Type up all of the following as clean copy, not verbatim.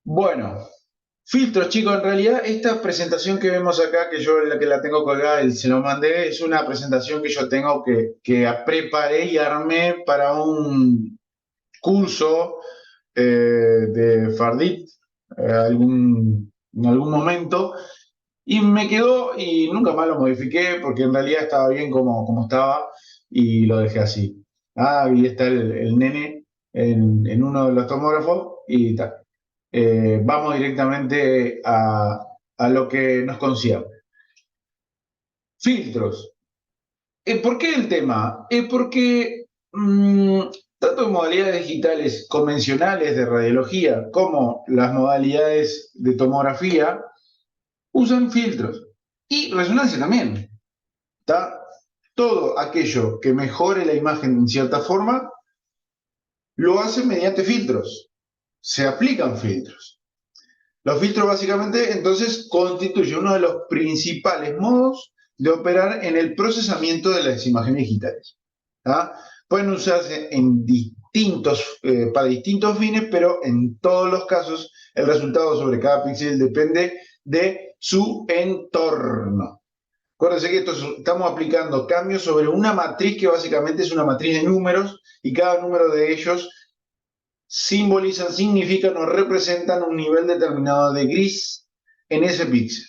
Bueno, filtros, chicos, en realidad esta presentación que vemos acá, que yo la que la tengo colgada y se lo mandé, es una presentación que yo tengo que preparé y armé para un curso de Fardit en algún momento, y me quedó y nunca más lo modifiqué porque en realidad estaba bien como estaba y lo dejé así. Ah, y está el nene en uno de los tomógrafos y tal. Vamos directamente a lo que nos concierne. Filtros. ¿Por qué el tema? Porque tanto en modalidades digitales convencionales de radiología como las modalidades de tomografía usan filtros. Y resonancia también. ¿Está? Todo aquello que mejore la imagen en cierta forma lo hace mediante filtros. Se aplican filtros. Los filtros básicamente entonces constituyen uno de los principales modos de operar en el procesamiento de las imágenes digitales. ¿Ah? Pueden usarse para distintos fines, pero en todos los casos el resultado sobre cada píxel depende de su entorno. Acuérdense que estamos aplicando cambios sobre una matriz que básicamente es una matriz de números y cada número de ellos simbolizan, significan o representan un nivel determinado de gris en ese píxel,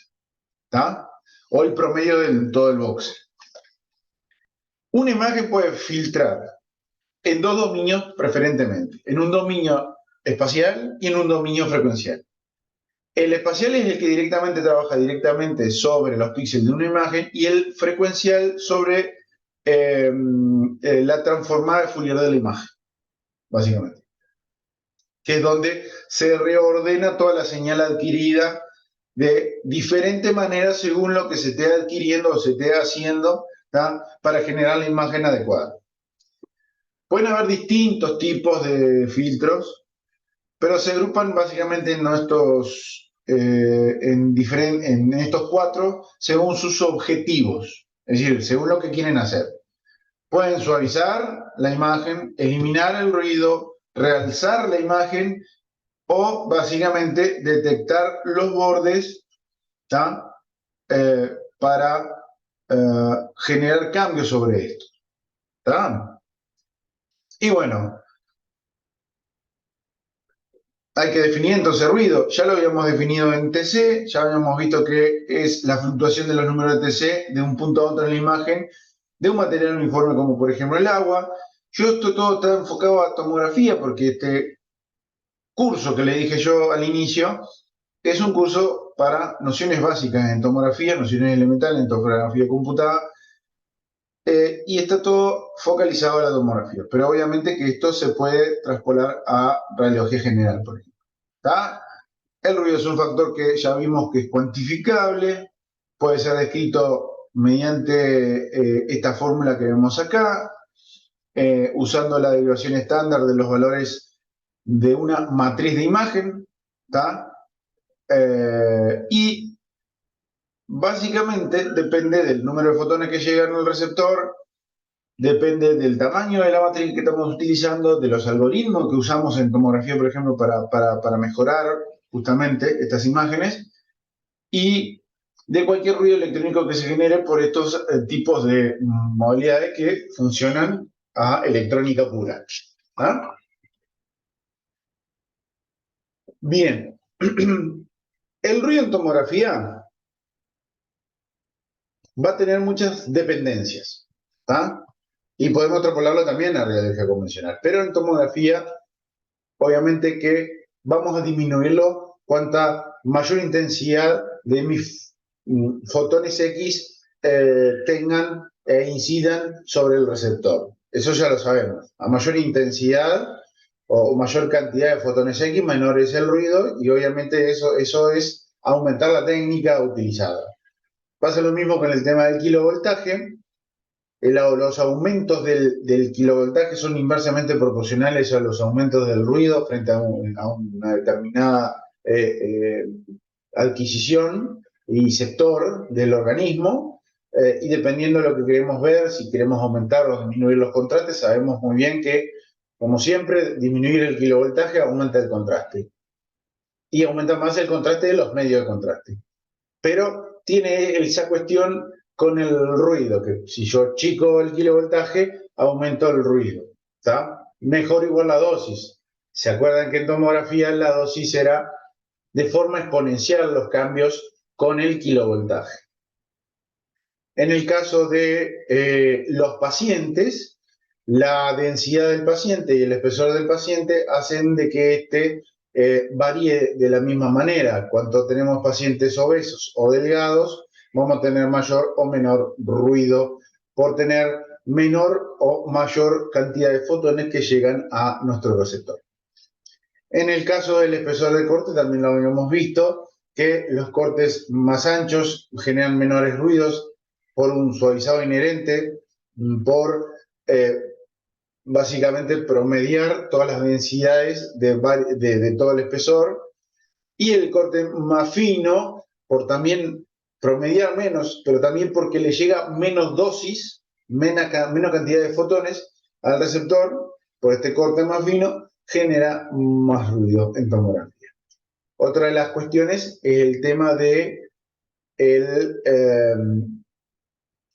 ¿está? O el promedio de todo el voxel. Una imagen puede filtrar en dos dominios preferentemente, en un dominio espacial y en un dominio frecuencial. El espacial es el que directamente trabaja directamente sobre los píxeles de una imagen y el frecuencial sobre la transformada de Fourier de la imagen, básicamente, que es donde se reordena toda la señal adquirida de diferente manera según lo que se esté adquiriendo o se esté haciendo, ¿tá? Para generar la imagen adecuada. Pueden haber distintos tipos de filtros, pero se agrupan básicamente en estos cuatro según sus objetivos, es decir, según lo que quieren hacer. Pueden suavizar la imagen, eliminar el ruido, realzar la imagen o básicamente detectar los bordes, ¿tá? Para generar cambios sobre esto. ¿Tá? Y bueno, hay que definir entonces ruido. Ya lo habíamos definido en TC, ya habíamos visto que es la fluctuación de los números de TC de un punto a otro en la imagen de un material uniforme como por ejemplo el agua. Esto todo está enfocado a tomografía porque este curso que le dije yo al inicio es un curso para nociones básicas en tomografía, nociones elementales en tomografía computada, y está todo focalizado a la tomografía. Pero obviamente que esto se puede traspolar a radiología general, por ejemplo. ¿Tá? El ruido es un factor que ya vimos que es cuantificable, puede ser descrito mediante esta fórmula que vemos acá, usando la derivación estándar de los valores de una matriz de imagen, ¿tá? Y básicamente depende del número de fotones que llegan al receptor, depende del tamaño de la matriz que estamos utilizando, de los algoritmos que usamos en tomografía, por ejemplo, para mejorar justamente estas imágenes y de cualquier ruido electrónico que se genere por estos tipos de modalidades que funcionan a electrónica pura. ¿Ah? Bien, el ruido en tomografía va a tener muchas dependencias. ¿Ah? Y podemos extrapolarlo también a radiología convencional. Pero en tomografía, obviamente que vamos a disminuirlo cuanta mayor intensidad de mis fotones X tengan e incidan sobre el receptor. Eso ya lo sabemos. A mayor intensidad o mayor cantidad de fotones X, menor es el ruido y obviamente eso es aumentar la técnica utilizada. Pasa lo mismo con el tema del kilovoltaje. Los aumentos del kilovoltaje son inversamente proporcionales a los aumentos del ruido frente a una determinada adquisición y sector del organismo, y dependiendo de lo que queremos ver, si queremos aumentar o disminuir los contrastes, sabemos muy bien que, como siempre, disminuir el kilovoltaje aumenta el contraste. y aumenta más el contraste de los medios de contraste. Pero tiene esa cuestión con el ruido, que si yo chico el kilovoltaje, aumento el ruido. ¿Está? Mejor igual la dosis. ¿Se acuerdan que en tomografía la dosis era de forma exponencial los cambios con el kilovoltaje? En el caso de los pacientes, la densidad del paciente y el espesor del paciente hacen de que éste varíe de la misma manera. Cuando tenemos pacientes obesos o delgados, vamos a tener mayor o menor ruido por tener menor o mayor cantidad de fotones que llegan a nuestro receptor. En el caso del espesor de corte también lo habíamos visto, que los cortes más anchos generan menores ruidos por un suavizado inherente, por básicamente promediar todas las densidades de todo el espesor, y el corte más fino por también promediar menos, pero también porque le llega menos dosis, menos cantidad de fotones al receptor, por este corte más fino, genera más ruido en tomografía. Otra de las cuestiones es el tema de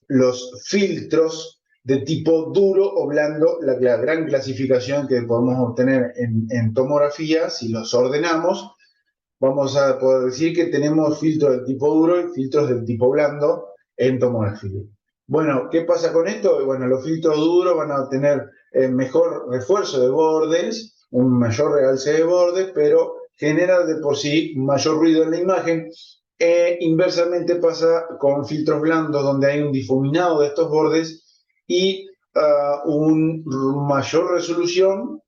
los filtros de tipo duro o blando, la gran clasificación que podemos obtener en tomografía, si los ordenamos, vamos a poder decir que tenemos filtros del tipo duro y filtros del tipo blando en tomografía. Bueno, ¿qué pasa con esto? Bueno, los filtros duros van a tener mejor refuerzo de bordes, un mayor realce de bordes, pero genera de por sí mayor ruido en la imagen. Inversamente pasa con filtros blandos, donde hay un difuminado de estos bordes y una mayor resolución,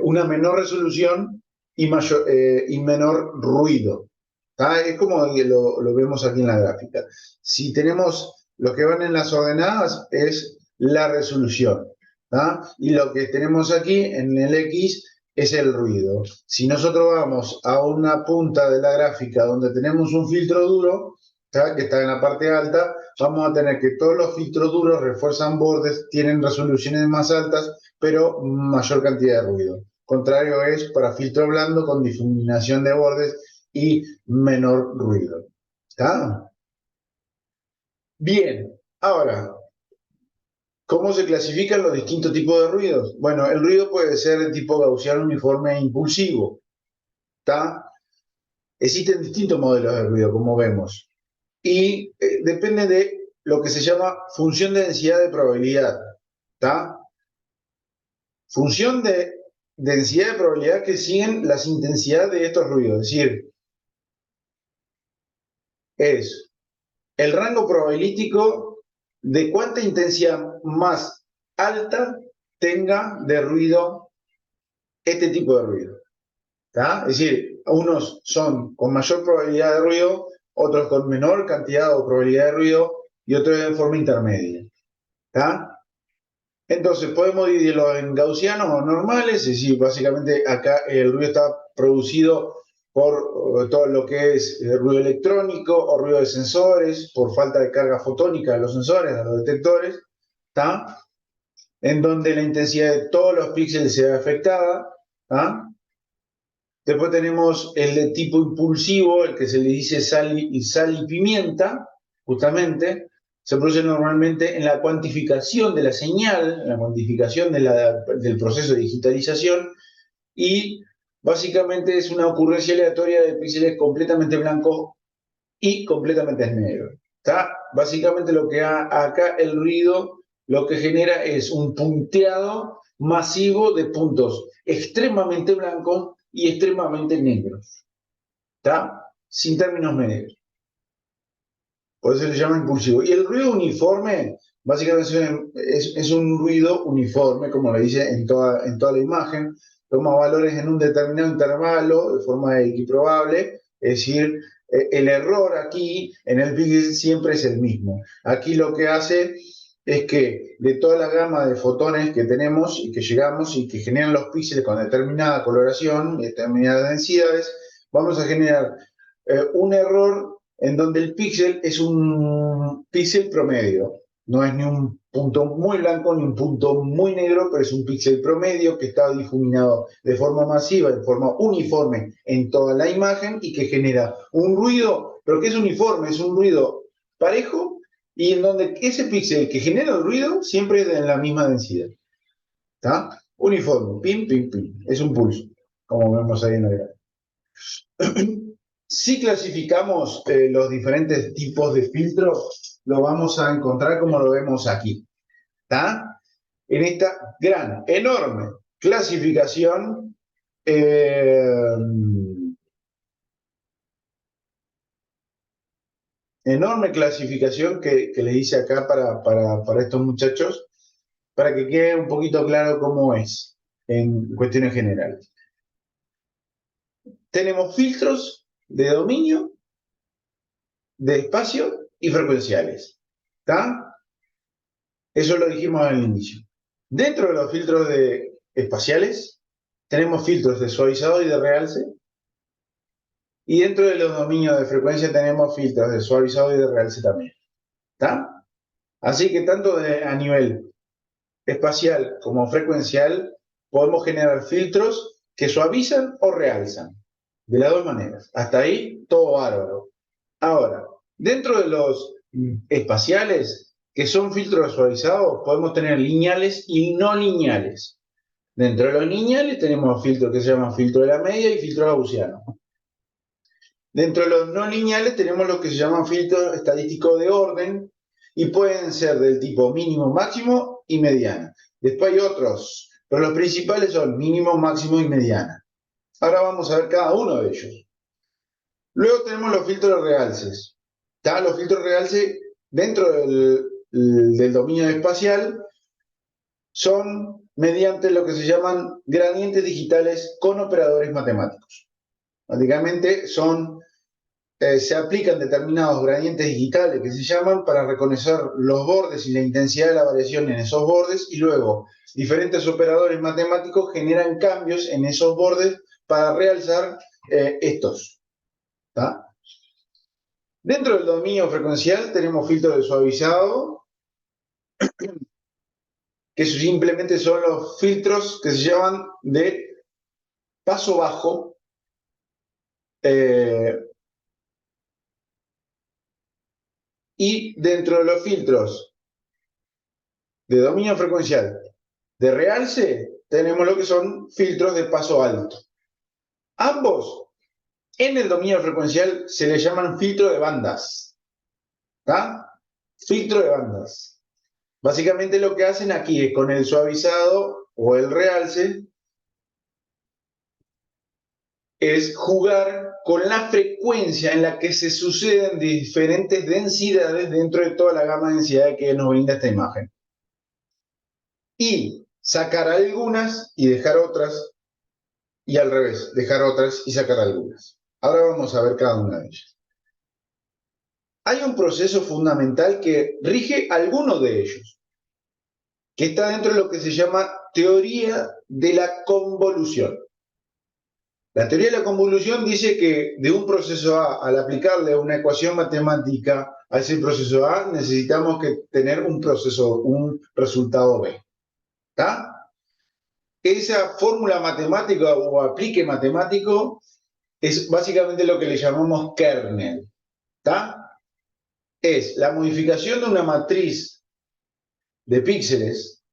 una menor resolución y menor ruido. ¿Tá? Es como lo vemos aquí en la gráfica. Si tenemos lo que van en las ordenadas es la resolución. ¿Tá? Y lo que tenemos aquí en el X es el ruido. Si nosotros vamos a una punta de la gráfica donde tenemos un filtro duro, ¿tá? Que está en la parte alta, vamos a tener que todos los filtros duros refuerzan bordes, tienen resoluciones más altas, pero mayor cantidad de ruido. Contrario es para filtro blando con difuminación de bordes y menor ruido. ¿Está? Bien, ahora, ¿cómo se clasifican los distintos tipos de ruidos? Bueno, el ruido puede ser de tipo gaussiano uniforme e impulsivo. ¿Está? Existen distintos modelos de ruido, como vemos. Y depende de lo que se llama función de densidad de probabilidad. ¿Está? Función de densidad de probabilidad que siguen las intensidades de estos ruidos. Es decir, es el rango probabilístico de cuánta intensidad más alta tenga de ruido este tipo de ruido. ¿Tá? Es decir, unos son con mayor probabilidad de ruido, otros con menor cantidad o probabilidad de ruido y otros de forma intermedia. ¿Tá? Entonces, podemos dividirlo en gaussianos o normales, es decir, básicamente acá el ruido está producido por todo lo que es ruido electrónico o ruido de sensores, por falta de carga fotónica de los sensores, de los detectores, ¿tá? En donde la intensidad de todos los píxeles se ve afectada. ¿Tá? Después tenemos el de tipo impulsivo, el que se le dice sal y pimienta, justamente, se produce normalmente en la cuantificación de la señal, en la cuantificación del proceso de digitalización, y básicamente es una ocurrencia aleatoria de píxeles completamente blancos y completamente negros. ¿Tá? Básicamente lo que acá el ruido lo que genera es un punteado masivo de puntos extremadamente blancos y extremadamente negros. ¿Tá? Sin términos medios. Por eso se llama impulsivo. Y el ruido uniforme, básicamente es un ruido uniforme, como le dice en toda la imagen. Toma valores en un determinado intervalo de forma equiprobable, es decir, el error aquí en el píxel siempre es el mismo. Aquí lo que hace es que de toda la gama de fotones que tenemos y que llegamos y que generan los píxeles con determinada coloración y determinadas densidades, vamos a generar un error en donde el píxel es un píxel promedio. No es ni un punto muy blanco ni un punto muy negro, pero es un píxel promedio que está difuminado de forma masiva, de forma uniforme en toda la imagen y que genera un ruido, pero que es uniforme, es un ruido parejo y en donde ese píxel que genera el ruido siempre es de la misma densidad. ¿Está? Uniforme, pim, pim, pim. Es un pulso, como vemos ahí en el gráfico. Si clasificamos los diferentes tipos de filtros, lo vamos a encontrar como lo vemos aquí. ¿Está? En esta gran, enorme clasificación, enorme clasificación que le hice acá para estos muchachos, para que quede un poquito claro cómo es en cuestiones generales. Tenemos filtros de dominio, de espacio y frecuenciales. ¿Está? Eso lo dijimos al inicio. Dentro de los filtros espaciales, tenemos filtros de suavizado y de realce. Y dentro de los dominios de frecuencia tenemos filtros de suavizado y de realce también. ¿Está? Así que tanto a nivel espacial como frecuencial podemos generar filtros que suavizan o realzan. De las dos maneras. Hasta ahí, todo bárbaro. Ahora, dentro de los espaciales, que son filtros suavizados, podemos tener lineales y no lineales. Dentro de los lineales tenemos filtros que se llaman filtro de la media y filtro gaussiano. Dentro de los no lineales tenemos lo que se llaman filtros estadísticos de orden y pueden ser del tipo mínimo, máximo y mediana. Después hay otros, pero los principales son mínimo, máximo y mediana. Ahora vamos a ver cada uno de ellos. Luego tenemos los filtros realces. ¿Tá? Los filtros realces dentro del dominio espacial son mediante lo que se llaman gradientes digitales con operadores matemáticos. Básicamente se aplican determinados gradientes digitales que se llaman para reconocer los bordes y la intensidad de la variación en esos bordes y luego diferentes operadores matemáticos generan cambios en esos bordes para realzar estos. ¿Tá? Dentro del dominio frecuencial tenemos filtros de suavizado, que simplemente son los filtros que se llaman de paso bajo, y dentro de los filtros de dominio frecuencial de realce tenemos lo que son filtros de paso alto. Ambos en el dominio frecuencial se le llaman filtro de bandas. ¿Tá? Filtro de bandas. Básicamente lo que hacen aquí es con el suavizado o el realce es jugar con la frecuencia en la que se suceden diferentes densidades dentro de toda la gama de densidades que nos brinda esta imagen. Y sacar algunas y dejar otras, y al revés, dejar otras y sacar algunas. Ahora vamos a ver cada una de ellas. Hay un proceso fundamental que rige algunos de ellos, que está dentro de lo que se llama teoría de la convolución. La teoría de la convolución dice que de un proceso A, al aplicarle una ecuación matemática a ese proceso A, necesitamos tener un resultado B. ¿Está? Esa fórmula matemática o aplique matemático es básicamente lo que le llamamos kernel. ¿Está? Es la modificación de una matriz de píxeles,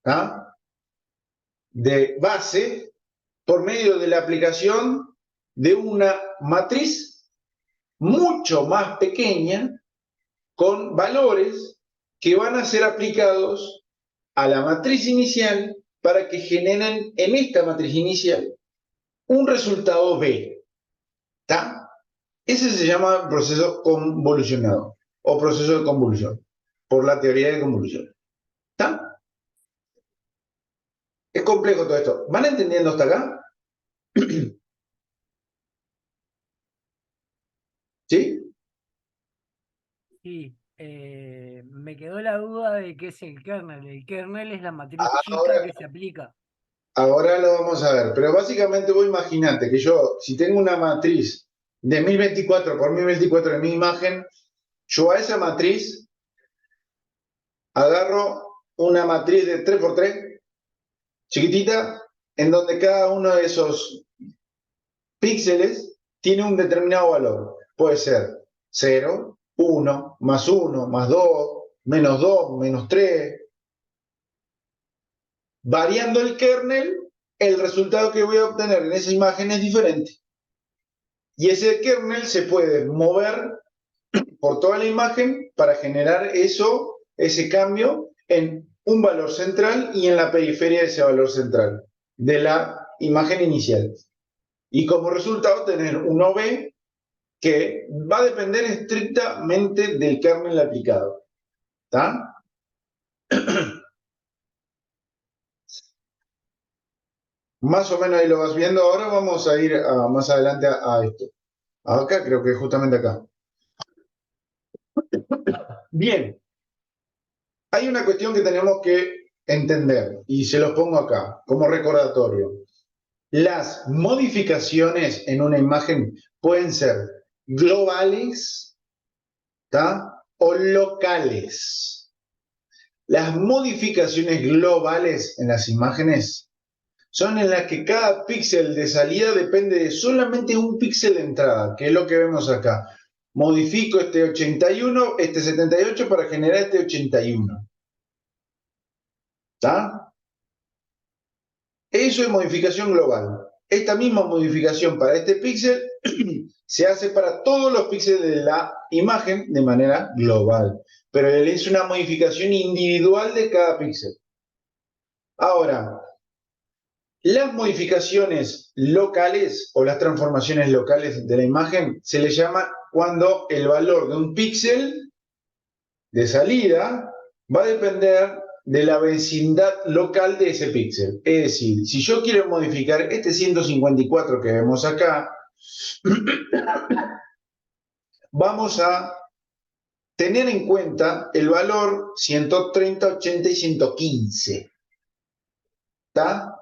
¿tá? De base por medio de la aplicación de una matriz mucho más pequeña con valores que van a ser aplicados a la matriz inicial para que generen en esta matriz inicial un resultado B. ¿Tá? Ese se llama proceso convolucionado o proceso de convolución por la teoría de convolución. ¿Está? Es complejo todo esto. ¿Van entendiendo hasta acá? ¿Sí? Sí, me quedó la duda de qué es el kernel. El kernel es la matriz chica Ahora, que se aplica. ahora lo vamos a ver. Pero básicamente vos imaginate que yo, si tengo una matriz de 1024 por 1024 de mi imagen, yo a esa matriz agarro una matriz de 3×3, chiquitita, en donde cada uno de esos píxeles tiene un determinado valor. Puede ser 0, 1, más 2, -2, -3. Variando el kernel, el resultado que voy a obtener en esa imagen es diferente. Y ese kernel se puede mover por toda la imagen para generar ese cambio en un valor central y en la periferia de ese valor central de la imagen inicial. Y como resultado tener un OV que va a depender estrictamente del kernel aplicado. ¿Está? Más o menos ahí lo vas viendo. Ahora vamos a ir más adelante a esto. Acá, creo que justamente acá. Bien, hay una cuestión que tenemos que entender y se los pongo acá como recordatorio. Las modificaciones en una imagen pueden ser globales, ¿tá? O locales. Las modificaciones globales en las imágenes son en las que cada píxel de salida depende de solamente un píxel de entrada, que es lo que vemos acá. Modifico este 81, este 78 para generar este 81. ¿Está? Eso es modificación global. Esta misma modificación para este píxel se hace para todos los píxeles de la imagen de manera global, pero es una modificación individual de cada píxel. Ahora, las modificaciones locales o las transformaciones locales de la imagen se le llama cuando el valor de un píxel de salida va a depender de la vecindad local de ese píxel. Es decir, si yo quiero modificar este 154 que vemos acá, vamos a tener en cuenta el valor 130, 80 y 115. ¿Está?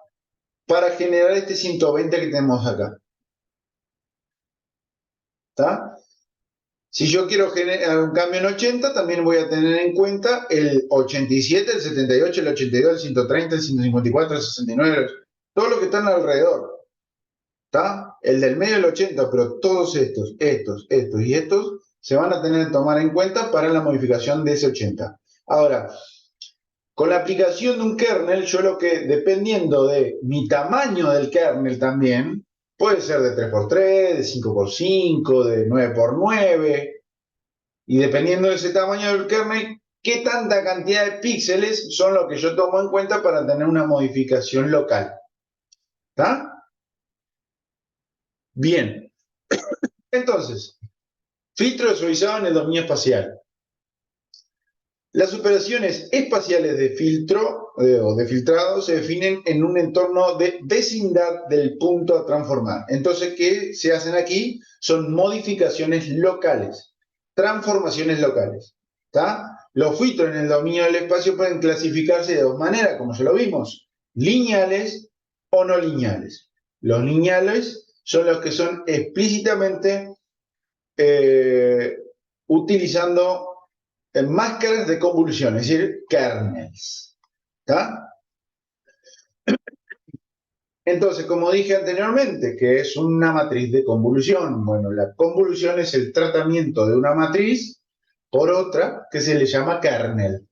Para generar este 120 que tenemos acá. ¿Está? Si yo quiero generar un cambio en 80, también voy a tener en cuenta el 87, el 78, el 82, el 130, el 154, el 69, todo lo que están alrededor. ¿Está? El del medio el 80, pero todos estos y estos se van a tener que tomar en cuenta para la modificación de ese 80. Ahora, con la aplicación de un kernel, yo lo que, dependiendo de mi tamaño del kernel también, puede ser de 3×3, de 5×5, de 9×9, y dependiendo de ese tamaño del kernel, qué tanta cantidad de píxeles son los que yo tomo en cuenta para tener una modificación local. ¿Está? Bien. Entonces, filtro visualizado en el dominio espacial. Las operaciones espaciales de filtro o de filtrado se definen en un entorno de vecindad del punto a transformar. Entonces, ¿qué se hacen aquí? Son modificaciones locales, transformaciones locales. ¿Está? Los filtros en el dominio del espacio pueden clasificarse de dos maneras, como ya lo vimos, lineales o no lineales. Los lineales son los que son explícitamente utilizando máscaras de convolución, es decir, kernels. ¿Está? Entonces, como dije anteriormente, que es una matriz de convolución. Bueno, la convolución es el tratamiento de una matriz por otra que se le llama kernel.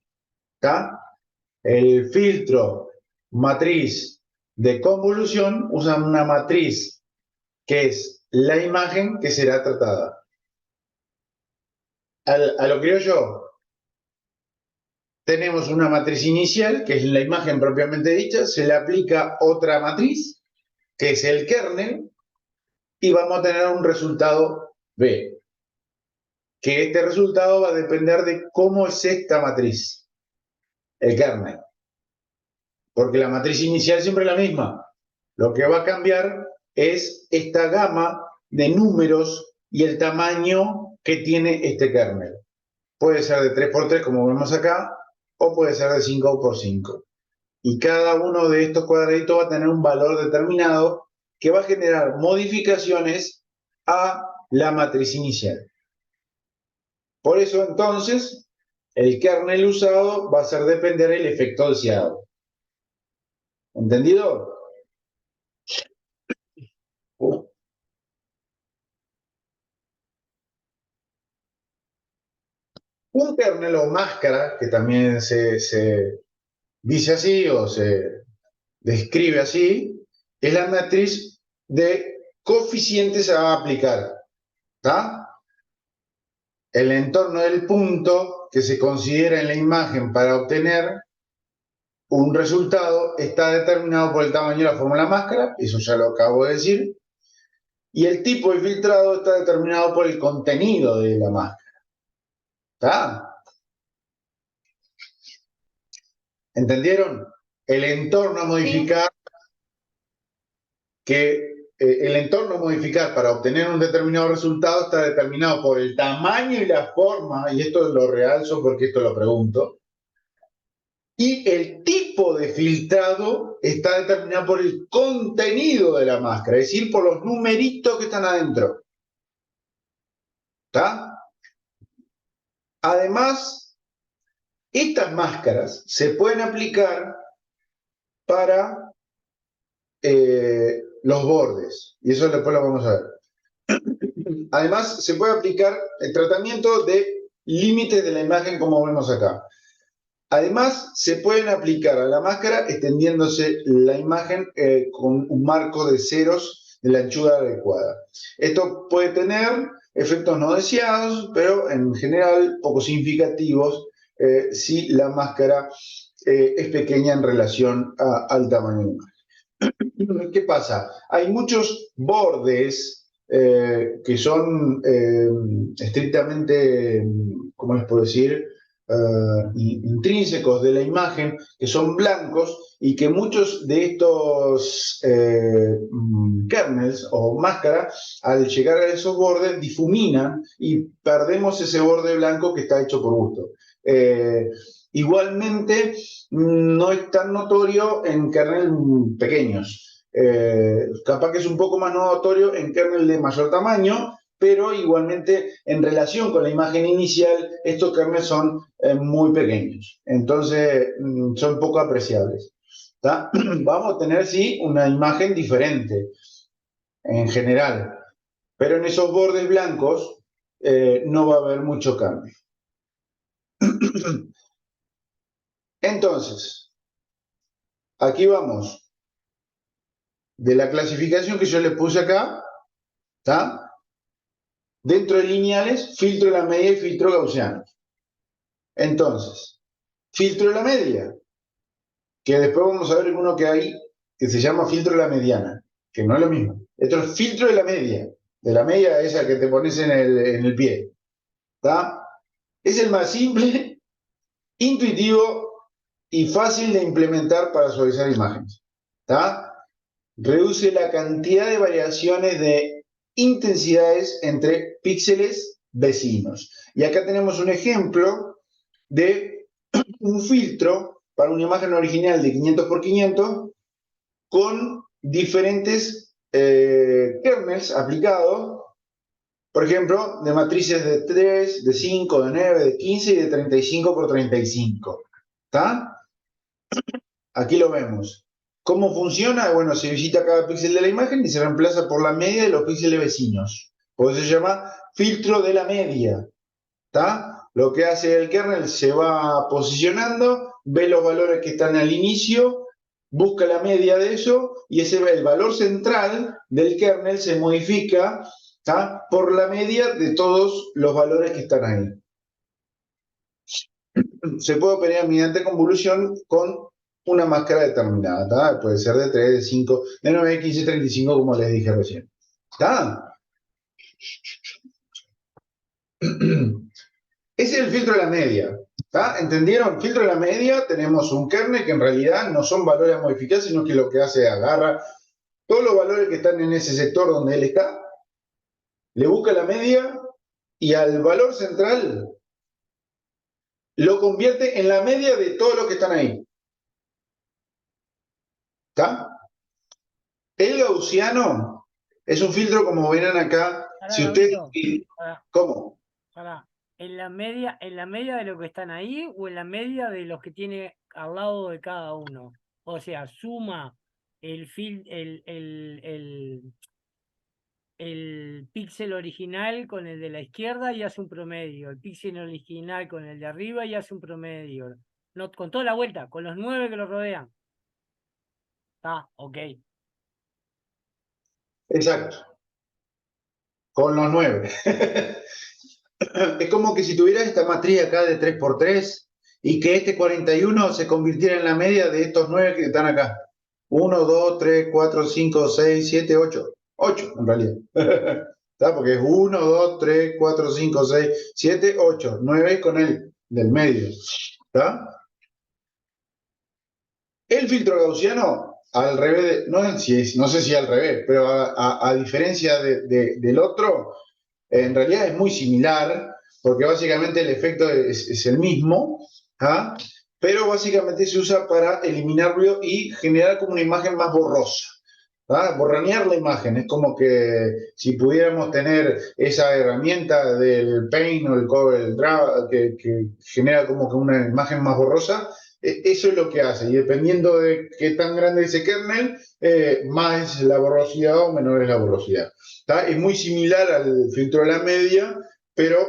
¿Está? El filtro matriz de convolución usa una matriz que es la imagen que será tratada. A lo que yo tenemos una matriz inicial, que es la imagen propiamente dicha, se le aplica otra matriz, que es el kernel, y vamos a tener un resultado B. Que este resultado va a depender de cómo es esta matriz, el kernel. Porque la matriz inicial siempre es la misma. Lo que va a cambiar es esta gama de números y el tamaño que tiene este kernel. Puede ser de 3×3, como vemos acá, o puede ser de 5×5. Y cada uno de estos cuadraditos va a tener un valor determinado que va a generar modificaciones a la matriz inicial. Por eso, entonces, el kernel usado va a hacer depender el efecto deseado. ¿Entendido? Un kernel o máscara, que también se dice así o se describe así, es la matriz de coeficientes a aplicar. ¿Está? El entorno del punto que se considera en la imagen para obtener un resultado está determinado por el tamaño y la forma de la máscara, eso ya lo acabo de decir, y el tipo de filtrado está determinado por el contenido de la máscara. ¿Está? ¿Entendieron? El entorno a Sí, modificar el entorno a modificar para obtener un determinado resultado está determinado por el tamaño y la forma, y esto lo realzo porque esto lo pregunto, y el tipo de filtrado está determinado por el contenido de la máscara, es decir, por los numeritos que están adentro. ¿Está? Además, estas máscaras se pueden aplicar para los bordes, y eso después lo vamos a ver. Además, se puede aplicar el tratamiento de límites de la imagen, como vemos acá. Además, se pueden aplicar a la máscara extendiéndose la imagen con un marco de ceros de la anchura adecuada. Esto puede tener efectos no deseados, pero en general poco significativos si la máscara es pequeña en relación al tamaño de la imagen. ¿Qué pasa? Hay muchos bordes que son estrictamente, ¿cómo les puedo decir? Intrínsecos de la imagen, que son blancos y que muchos de estos kernels o máscaras, al llegar a esos bordes, difuminan y perdemos ese borde blanco que está hecho por gusto. Igualmente, no es tan notorio en kernels pequeños. Capaz que es un poco más notorio en kernel de mayor tamaño, pero igualmente en relación con la imagen inicial, estos kernels son muy pequeños. Entonces, son poco apreciables. ¿Tá? Vamos a tener, sí, una imagen diferente en general, pero en esos bordes blancos no va a haber mucho cambio. Entonces, aquí vamos de la clasificación que yo le puse acá, ¿está? Dentro de lineales, filtro de la media y filtro gaussiano. Entonces, filtro de la media, que después vamos a ver uno que hay que se llama filtro de la mediana, que no es lo mismo. Esto es filtro de la media esa que te pones en el pie. ¿Está? Es el más simple, intuitivo y fácil de implementar para suavizar imágenes. ¿Está? Reduce la cantidad de variaciones de intensidades entre píxeles vecinos. Y acá tenemos un ejemplo de un filtro para una imagen original de 500 por 500 con diferentes kernels aplicados, por ejemplo, de matrices de 3, de 5, de 9, de 15 y de 35 por 35. ¿Está? Aquí lo vemos. ¿Cómo funciona? Bueno, se visita cada píxel de la imagen y se reemplaza por la media de los píxeles vecinos. Por eso se llama filtro de la media. ¿Está? Lo que hace el kernel se va posicionando, ve los valores que están al inicio, busca la media de eso y el valor central del kernel se modifica, ¿está? Por la media de todos los valores que están ahí. Se puede operar mediante convolución con una máscara determinada, ¿tá? Puede ser de 3, de 5, de 9, de 15, 35, como les dije recién. ¿Está? Ese es el filtro de la media. ¿Está? ¿Entendieron? Filtro de la media, tenemos un kernel que en realidad no son valores a modificar, sino que lo que hace es agarra todos los valores que están en ese sector donde él está, le busca la media y al valor central lo convierte en la media de todos los que están ahí. ¿Está? El gaussiano es un filtro como verán acá. Pará, Si ustedes... Gabito, pará, ¿Cómo? pará. en la media de los que están ahí o en la media de los que tiene al lado de cada uno. O sea, suma el píxel original con el de la izquierda y hace un promedio. El píxel original con el de arriba y hace un promedio. No, con toda la vuelta, con los 9 que lo rodean. Ah, ok. Exacto, con los 9. Es como que si tuvieras esta matriz acá de 3 por 3 y que este 41 se convirtiera en la media de estos 9 que están acá. 1, 2, 3, 4, 5, 6, 7, 8. 8 en realidad. ¿Está? Porque es 1, 2, 3, 4, 5, 6, 7, 8. 9 con el del medio. ¿Está? El filtro gaussiano, al revés, no sé si al revés, pero a diferencia del otro, en realidad es muy similar, porque básicamente el efecto es el mismo, ¿ah? Pero básicamente se usa para eliminar ruido y generar como una imagen más borrosa. ¿Ah? Borronear la imagen, es como que si pudiéramos tener esa herramienta del Paint o el Draw que genera como que una imagen más borrosa, eso es lo que hace, y dependiendo de qué tan grande es ese kernel, más es la borrosidad o menor es la borrosidad. ¿Tá? Es muy similar al filtro de la media, pero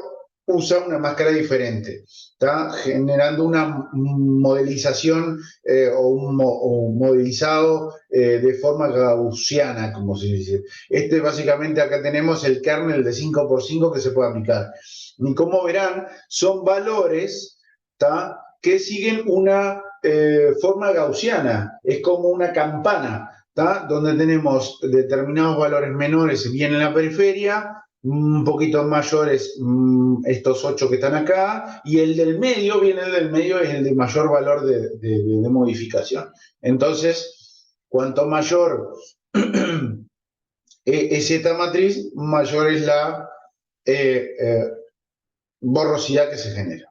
usa una máscara diferente, ¿tá? Generando una modelización o un modelizado de forma gaussiana, como se dice. Básicamente acá tenemos el kernel de 5x5 que se puede aplicar. Y como verán, son valores, ¿tá? Que siguen una forma gaussiana, es como una campana, ¿tá? Donde tenemos determinados valores menores bien en la periferia, un poquito mayores estos 8 que están acá, y el del medio, bien el del medio, es el de mayor valor de modificación. Entonces, cuanto mayor es esta matriz, mayor es la eh, eh, borrosidad que se genera.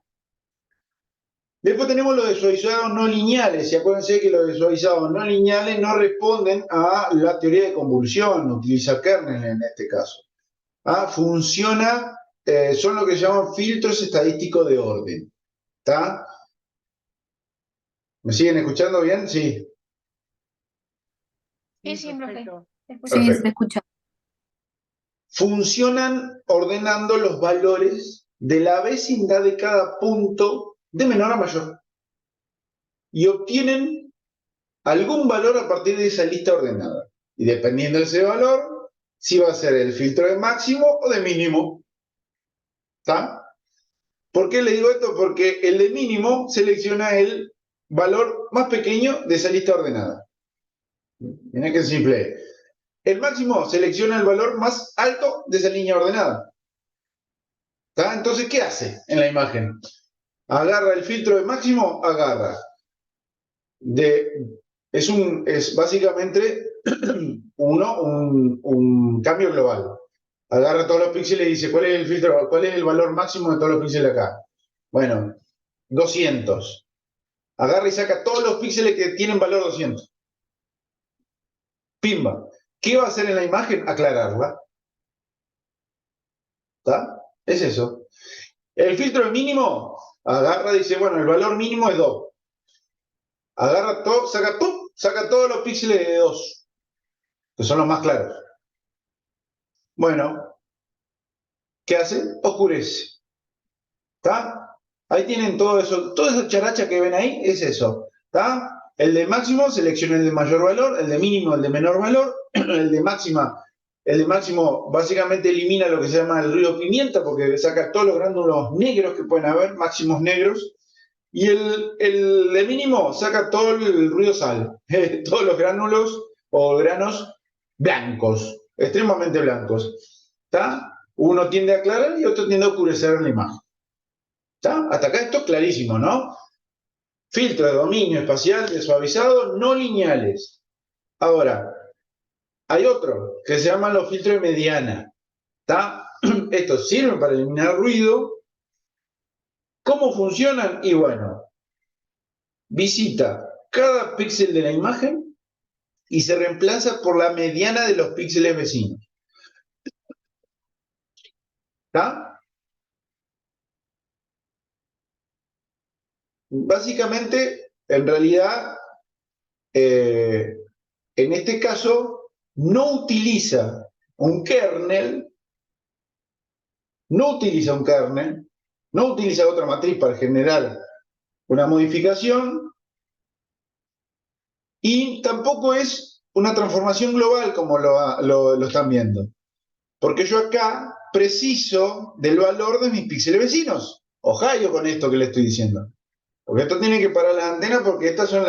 Después tenemos los desuavizados no lineales, y acuérdense que los desuavizados no lineales no responden a la teoría de convulsión, utiliza kernel en este caso. ¿Ah? Funciona, son lo que se llaman filtros estadísticos de orden. ¿Está? ¿Me siguen escuchando bien? Sí. Sí, sí, profe. Sí, se Perfecto. escucha. Funcionan ordenando los valores de la vecindad de cada punto de menor a mayor. Y obtienen algún valor a partir de esa lista ordenada. Y dependiendo de ese valor, si va a ser el filtro de máximo o de mínimo. ¿Está? ¿Por qué le digo esto? Porque el de mínimo selecciona el valor más pequeño de esa lista ordenada. Miren qué simple. El máximo selecciona el valor más alto de esa línea ordenada. ¿Está? Entonces, ¿qué hace en la imagen? Agarra el filtro de máximo, agarra. Es básicamente un cambio global. Agarra todos los píxeles y dice, ¿cuál es el filtro? ¿Cuál es el valor máximo de todos los píxeles acá? Bueno, 200. Agarra y saca todos los píxeles que tienen valor 200. Pimba. ¿Qué va a hacer en la imagen? Aclararla. ¿Está? Es eso. El filtro de mínimo, agarra y dice, bueno, el valor mínimo es 2. Agarra todo, saca todos los píxeles de 2, que son los más claros. Bueno, ¿qué hace? Oscurece. ¿Está? Ahí tienen todo eso, toda esa characha que ven ahí es eso. ¿Está? El de máximo selecciona el de mayor valor, el de mínimo el de menor valor, el de máximo básicamente elimina lo que se llama el ruido pimienta porque saca todos los gránulos negros que pueden haber, máximos negros, y el de mínimo saca todo el ruido sal, todos los gránulos o granos blancos, extremadamente blancos. ¿Está? Uno tiende a aclarar y otro tiende a oscurecer la imagen. ¿Está? Hasta acá esto es clarísimo, ¿no? Filtro de dominio espacial de suavizado no lineales. Ahora, hay otro que se llaman los filtros de mediana. ¿Está? Estos sirven para eliminar ruido. ¿Cómo funcionan? Y bueno, visita cada píxel de la imagen y se reemplaza por la mediana de los píxeles vecinos. ¿Está? Básicamente, en realidad, en este caso, no utiliza un kernel, no utiliza un kernel, no utiliza otra matriz para generar una modificación y tampoco es una transformación global como lo están viendo. Porque yo acá preciso del valor de mis píxeles vecinos. Ohio con esto que le estoy diciendo. Porque esto tiene que parar las antenas porque estas son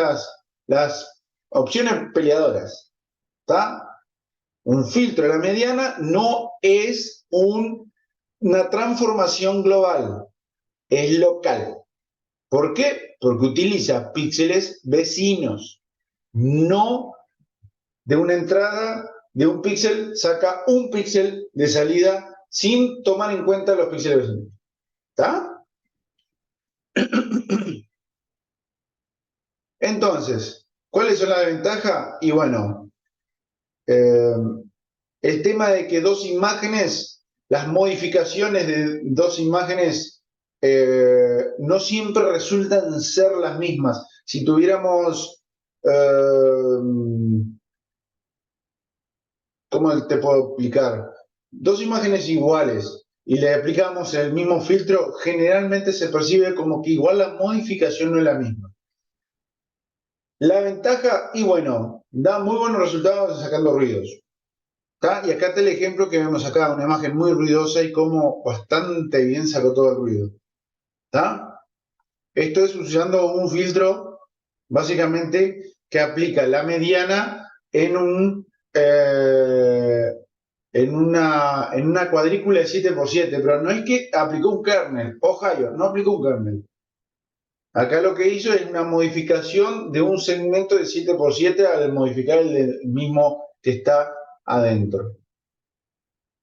las opciones peleadoras. ¿Está? Un filtro de la mediana no es una transformación global, es local. ¿Por qué? Porque utiliza píxeles vecinos, no de una entrada de un píxel, saca un píxel de salida sin tomar en cuenta los píxeles vecinos. ¿Está? Entonces, ¿cuáles son las ventajas? Y bueno, el tema de que dos imágenes, las modificaciones de dos imágenes no siempre resultan ser las mismas. Si tuviéramos, ¿cómo te puedo explicar? Dos imágenes iguales y le aplicamos el mismo filtro, generalmente se percibe como que igual la modificación no es la misma. La ventaja, y bueno, da muy buenos resultados sacando ruidos. ¿Tá? Y acá está el ejemplo que vemos acá, una imagen muy ruidosa y cómo bastante bien sacó todo el ruido. ¿Tá? Esto es usando un filtro, básicamente, que aplica la mediana en una cuadrícula de 7x7, pero no es que aplicó un kernel, Ohio, no aplicó un kernel. Acá lo que hizo es una modificación de un segmento de 7x7 al modificar el mismo que está adentro.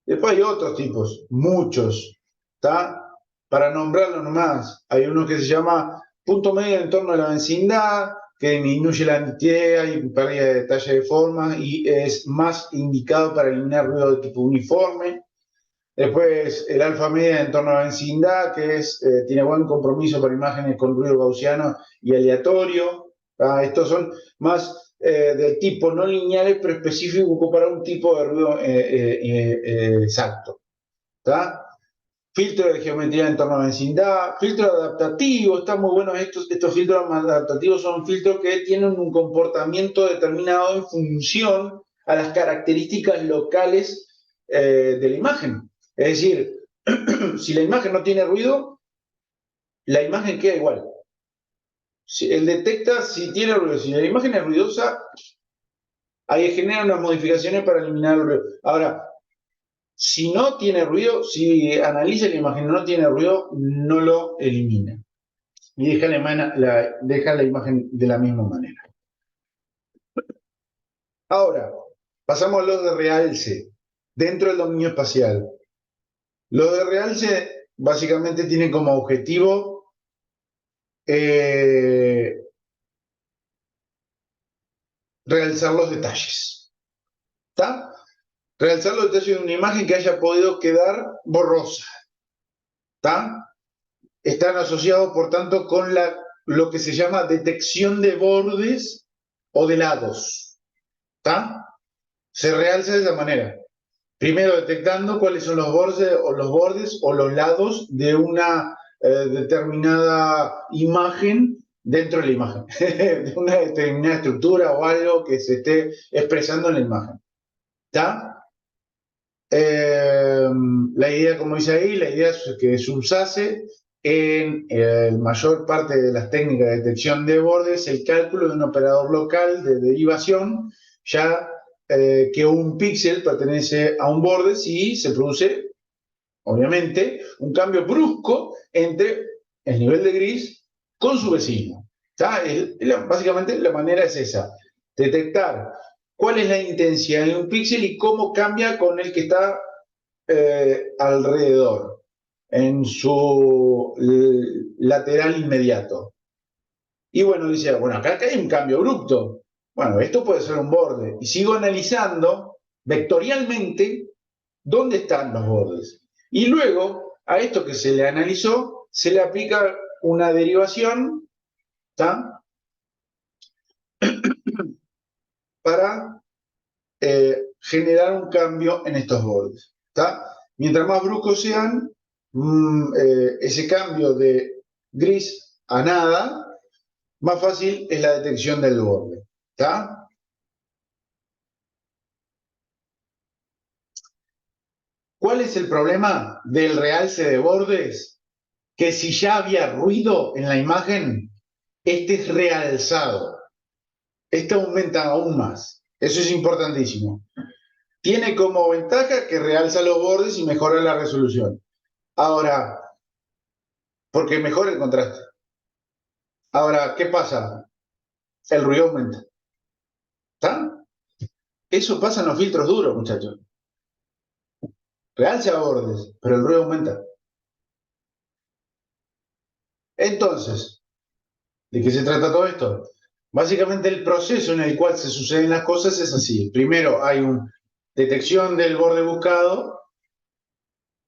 Después hay otros tipos, muchos, ¿está? Para nombrarlo nomás, hay uno que se llama punto medio en torno a la vecindad, que disminuye la nitidez y pérdida de detalle de formas y es más indicado para eliminar ruido de tipo uniforme. Después el alfa media en torno a la vecindad, que tiene buen compromiso para imágenes con ruido gaussiano y aleatorio. Estos son más del tipo no lineales, pero específicos para un tipo de ruido exacto. ¿Tá? Filtro de geometría en torno a la vecindad, filtro adaptativo, están muy buenos estos filtros adaptativos, son filtros que tienen un comportamiento determinado en función a las características locales de la imagen. Es decir, si la imagen no tiene ruido, la imagen queda igual. Él detecta si tiene ruido. Si la imagen es ruidosa, ahí genera unas modificaciones para eliminar el ruido. Ahora, si no tiene ruido, si analiza la imagen y no tiene ruido, no lo elimina. Y deja la imagen de la misma manera. Ahora, pasamos a los de realce, dentro del dominio espacial. Los de realce básicamente tienen como objetivo realzar los detalles. ¿Está? Realzar los detalles de una imagen que haya podido quedar borrosa. ¿Está? Están asociados, por tanto, con lo que se llama detección de bordes o de lados. ¿Está? Se realza de esa manera. Primero detectando cuáles son los bordes o los lados de una determinada imagen dentro de la imagen, de una determinada estructura o algo que se esté expresando en la imagen. ¿Está? La idea, como dice ahí, la idea es que subsase en la mayor parte de las técnicas de detección de bordes el cálculo de un operador local de derivación, ya que un píxel pertenece a un borde si se produce, obviamente, un cambio brusco entre el nivel de gris con su vecino. Básicamente la manera es esa, detectar cuál es la intensidad de un píxel y cómo cambia con el que está alrededor, en su lateral inmediato. Y bueno, dice, bueno, acá hay un cambio abrupto. Bueno, esto puede ser un borde. Y sigo analizando vectorialmente dónde están los bordes. Y luego, a esto que se le analizó, se le aplica una derivación ¿Está? Para generar un cambio en estos bordes. ¿Está? Mientras más bruscos sean, ese cambio de gris a nada, más fácil es la detección del borde. ¿Está? ¿Cuál es el problema del realce de bordes? Que si ya había ruido en la imagen, este es realzado. Este aumenta aún más. Eso es importantísimo. Tiene como ventaja que realza los bordes y mejora la resolución. Ahora, porque mejora el contraste. Ahora, ¿qué pasa? El ruido aumenta. ¿Está? Eso pasa en los filtros duros, muchachos. Realza bordes, pero el ruido aumenta. Entonces, ¿de qué se trata todo esto? Básicamente el proceso en el cual se suceden las cosas es así. Primero hay una detección del borde buscado,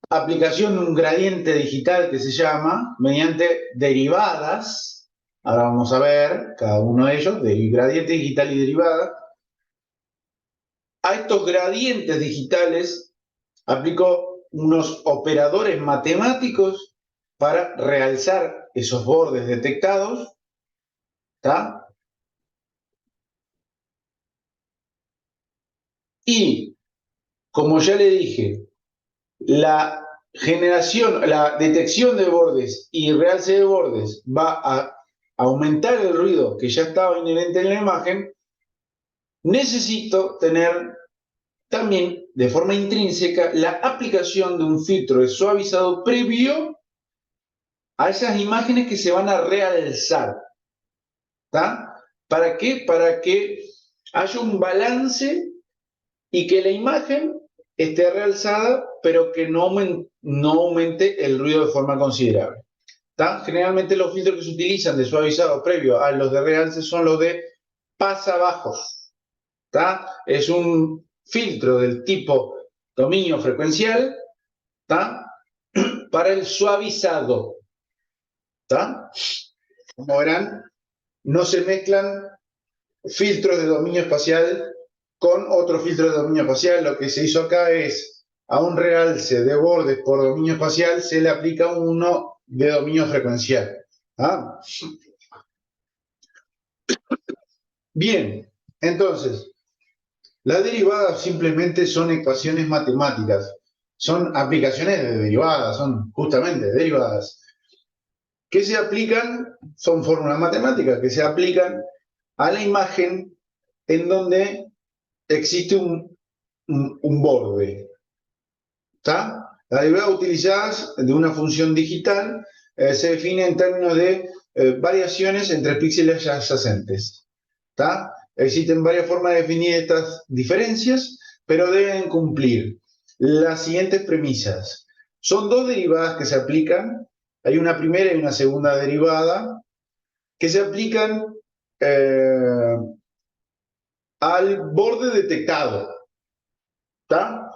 aplicación de un gradiente digital que se llama, mediante derivadas. Ahora vamos a ver cada uno de ellos, del gradiente digital y derivada. A estos gradientes digitales aplico unos operadores matemáticos para realzar esos bordes detectados, ¿está? Y, como ya le dije, la la detección de bordes y realce de bordes va a aumentar el ruido que ya estaba inherente en la imagen, necesito tener también de forma intrínseca la aplicación de un filtro de suavizado previo a esas imágenes que se van a realzar. ¿Está? ¿Para qué? Para que haya un balance y que la imagen esté realzada, pero que no aumente el ruido de forma considerable. ¿Está? Generalmente los filtros que se utilizan de suavizado previo a los de realce son los de pasabajos. ¿Está? Es un filtro del tipo dominio frecuencial, ¿está? Para el suavizado. ¿Está? Como verán, no se mezclan filtros de dominio espacial con otro filtro de dominio espacial. Lo que se hizo acá es a un realce de bordes por dominio espacial se le aplica uno de dominio frecuencial. ¿Ah? Bien, entonces, las derivadas simplemente son ecuaciones matemáticas, son aplicaciones de derivadas, son justamente derivadas, que se aplican, son fórmulas matemáticas que se aplican a la imagen en donde existe un borde. ¿Está? Las derivadas utilizadas de una función digital se define en términos de variaciones entre píxeles adyacentes. ¿Está? Existen varias formas de definir estas diferencias, pero deben cumplir las siguientes premisas. Son dos derivadas que se aplican, hay una primera y una segunda derivada, que se aplican eh, al borde detectado. ¿Está?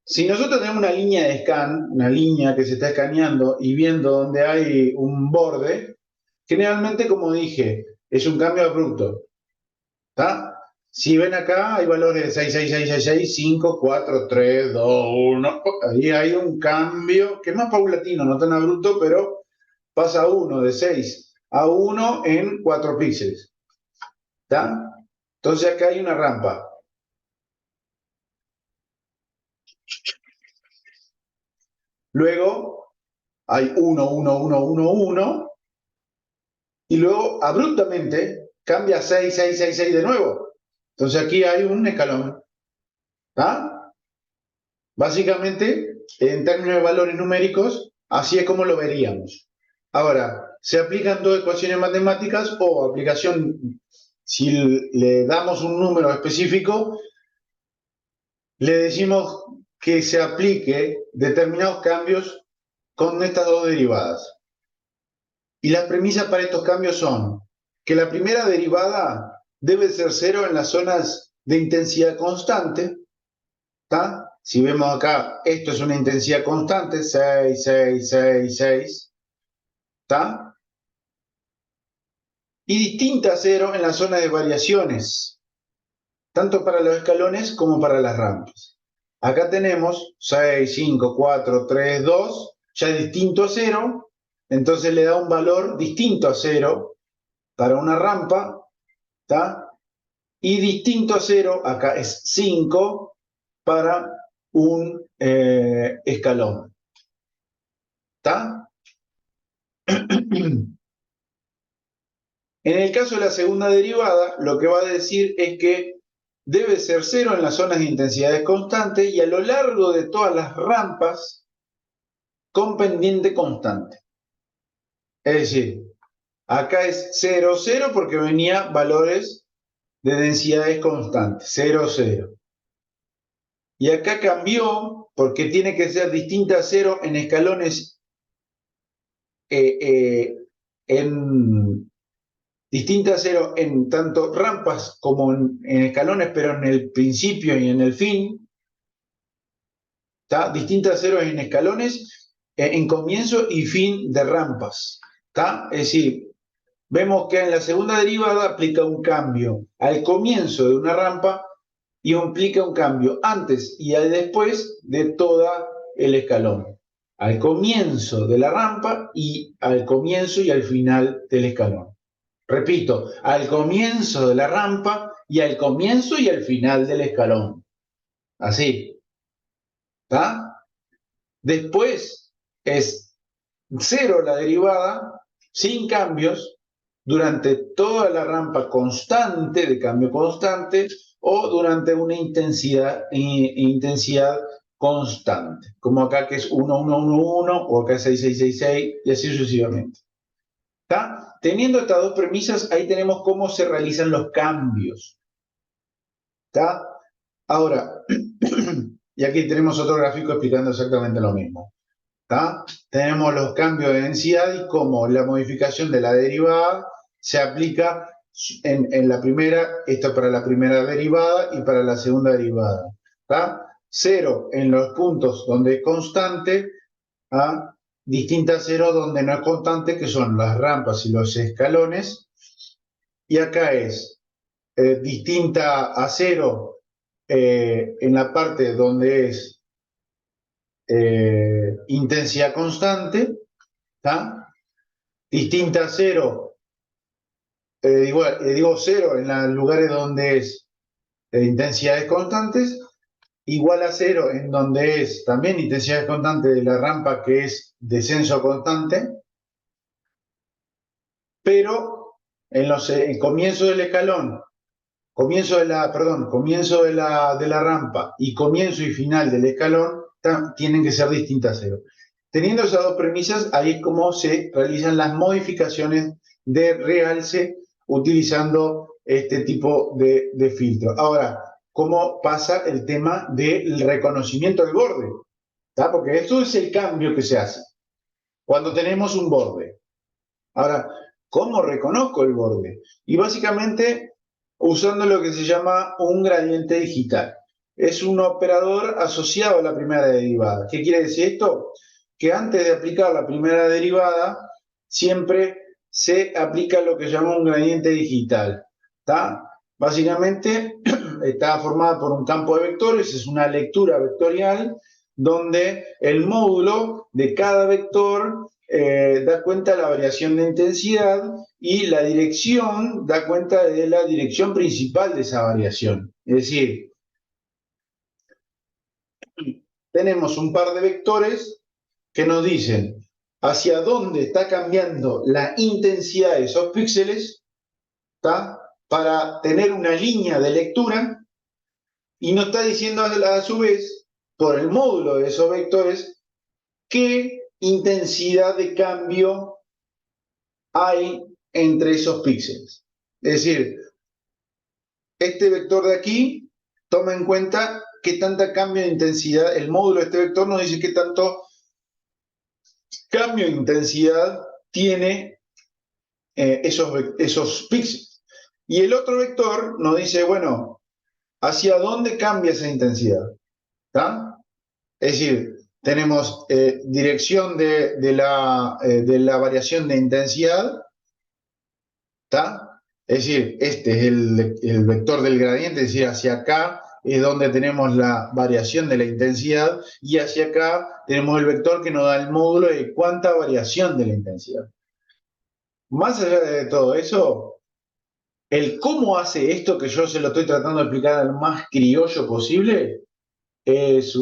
Si nosotros tenemos una línea de scan, una línea que se está escaneando y viendo donde hay un borde, generalmente, como dije, es un cambio abrupto. ¿Está? Si ven acá, hay valores de 6, 6, 6, 6, 6, 5, 4, 3, 2, 1. Ahí hay un cambio que es más paulatino, no tan abrupto, pero pasa uno de 6 a 1 en 4 píxeles. ¿Está? Entonces acá hay una rampa. Luego hay 1, 1, 1, 1, 1. Y luego abruptamente cambia a 6, 6, 6, 6 de nuevo. Entonces aquí hay un escalón. ¿Ah? Básicamente, en términos de valores numéricos, así es como lo veríamos. Ahora, se aplican dos ecuaciones matemáticas o aplicación, si le damos un número específico, le decimos que se aplique determinados cambios con estas dos derivadas. Y las premisas para estos cambios son que la primera derivada debe ser cero en las zonas de intensidad constante. ¿Está? Si vemos acá, esto es una intensidad constante, 6, 6, 6, 6. ¿Está? y distinta a 0 en la zona de variaciones, tanto para los escalones como para las rampas. Acá tenemos 6, 5, 4, 3, 2, ya es distinto a 0, entonces le da un valor distinto a 0 para una rampa, ¿está? Y distinto a 0, acá es 5, para un escalón. ¿Está? En el caso de la segunda derivada, lo que va a decir es que debe ser 0 en las zonas de intensidades constantes y a lo largo de todas las rampas con pendiente constante. Es decir, acá es 0, 0 porque venía valores de densidades constantes, 0, 0. Y acá cambió porque tiene que ser distinta a 0 en escalones, en distinta a 0 en tanto rampas como en escalones, pero en el principio y en el fin. ¿Está? Distinta a 0 en escalones, en comienzo y fin de rampas. ¿Está? Es decir, vemos que en la segunda derivada aplica un cambio al comienzo de una rampa y implica un cambio antes y después de todo el escalón. Al comienzo de la rampa y al comienzo y al final del escalón. Repito, al comienzo de la rampa y al comienzo y al final del escalón. Así. ¿Está? Después es 0 la derivada, sin cambios, durante toda la rampa constante, de cambio constante, o durante una intensidad constante, como acá que es 1, 1, 1, 1, o acá 6, 6, 6, 6, y así sucesivamente. ¿Está? Teniendo estas dos premisas, ahí tenemos cómo se realizan los cambios. ¿Está? Ahora, y aquí tenemos otro gráfico explicando exactamente lo mismo. ¿Está? Tenemos los cambios de densidad y cómo la modificación de la derivada se aplica en la primera, esto para la primera derivada y para la segunda derivada. ¿Está? 0 en los puntos donde es constante, ¿ah? Distinta a 0 donde no es constante, que son las rampas y los escalones. Y acá es distinta a 0 en la parte donde es intensidad constante, ¿está? Distinta a 0, digo 0 en los lugares donde es intensidades constantes, igual a 0 en donde es también intensidades constantes de la rampa que es descenso constante, pero en los comienzo del escalón, comienzo de la rampa y comienzo y final del escalón tienen que ser distintas a 0. Teniendo esas dos premisas, ahí es como se realizan las modificaciones de realce utilizando este tipo de filtro. Ahora, ¿cómo pasa el tema del reconocimiento del borde? ¿Está? Porque eso es el cambio que se hace cuando tenemos un borde. Ahora, ¿cómo reconozco el borde? Y básicamente usando lo que se llama un gradiente digital. Es un operador asociado a la primera derivada. ¿Qué quiere decir esto? Que antes de aplicar la primera derivada, siempre se aplica lo que se llama un gradiente digital. ¿Está? Básicamente está formada por un campo de vectores, es una lectura vectorial, donde el módulo de cada vector da cuenta de la variación de intensidad y la dirección da cuenta de la dirección principal de esa variación. Es decir, tenemos un par de vectores que nos dicen hacia dónde está cambiando la intensidad de esos píxeles, ¿tá? Para tener una línea de lectura, y nos está diciendo a su vez, por el módulo de esos vectores, qué intensidad de cambio hay entre esos píxeles. Es decir, este vector de aquí toma en cuenta qué tanta cambio de intensidad, el módulo de este vector nos dice qué tanto cambio de intensidad tiene esos píxeles. Y el otro vector nos dice, bueno, ¿hacia dónde cambia esa intensidad? ¿Está? Es decir, tenemos dirección de la variación de intensidad, ¿Está? Es decir, este es el vector del gradiente, es decir, hacia acá es donde tenemos la variación de la intensidad y hacia acá tenemos el vector que nos da el módulo de cuánta variación de la intensidad. Más allá de todo eso, el cómo hace esto, que yo se lo estoy tratando de explicar al más criollo posible, es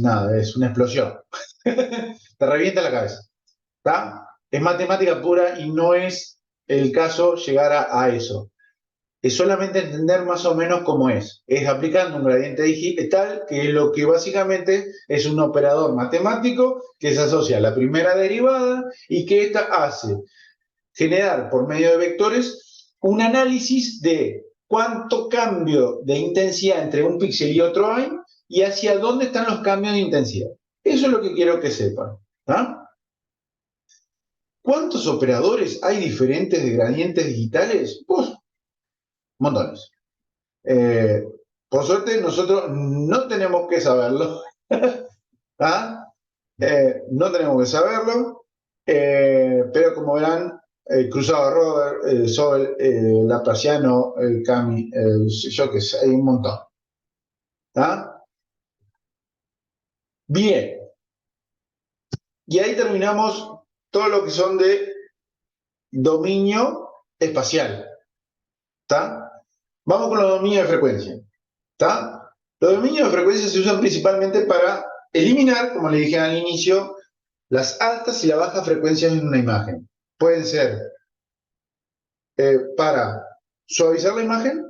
nada, es una explosión. Te revienta la cabeza. ¿Está? Es matemática pura y no es el caso llegar a eso. Es solamente entender más o menos cómo es. Es aplicando un gradiente digital, que es lo que básicamente es un operador matemático que se asocia a la primera derivada y que ésta hace generar por medio de vectores un análisis de cuánto cambio de intensidad entre un píxel y otro hay y hacia dónde están los cambios de intensidad. Eso es lo que quiero que sepan. ¿Ah? ¿Cuántos operadores hay diferentes de gradientes digitales? Pues, montones. Por suerte, nosotros no tenemos que saberlo. ¿Ah? No tenemos que saberlo, pero como verán, Cruzado Robert, Sobel, Laplaciano, Cami, yo qué sé, hay un montón. ¿Ah? Bien, y ahí terminamos todo lo que son de dominio espacial. ¿Está? Vamos con los dominios de frecuencia. ¿Está? Los dominios de frecuencia se usan principalmente para eliminar, como le dije al inicio, las altas y las bajas frecuencias en una imagen. Pueden ser para suavizar la imagen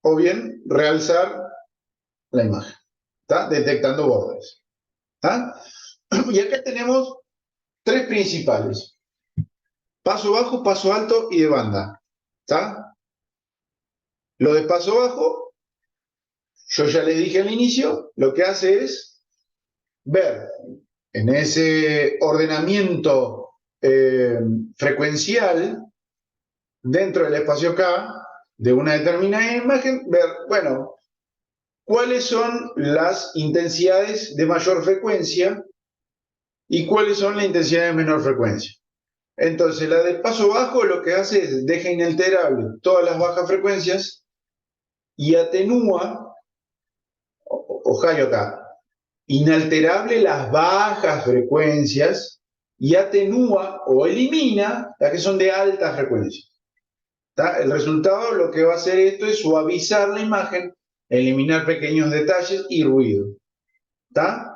o bien realzar la imagen. ¿Está? Detectando bordes. ¿Está? Y acá tenemos tres principales. Paso bajo, paso alto y de banda. ¿Está? Lo de paso bajo, yo ya les dije al inicio, lo que hace es ver en ese ordenamiento frecuencial dentro del espacio K de una determinada imagen, ver, bueno, cuáles son las intensidades de mayor frecuencia y cuáles son las intensidades de menor frecuencia. Entonces, la del paso bajo lo que hace es deja inalterable todas las bajas frecuencias y atenúa, ojalá acá, inalterable las bajas frecuencias y atenúa o elimina las que son de alta frecuencia. ¿Tá? El resultado lo que va a hacer esto es suavizar la imagen, eliminar pequeños detalles y ruido. ¿Tá?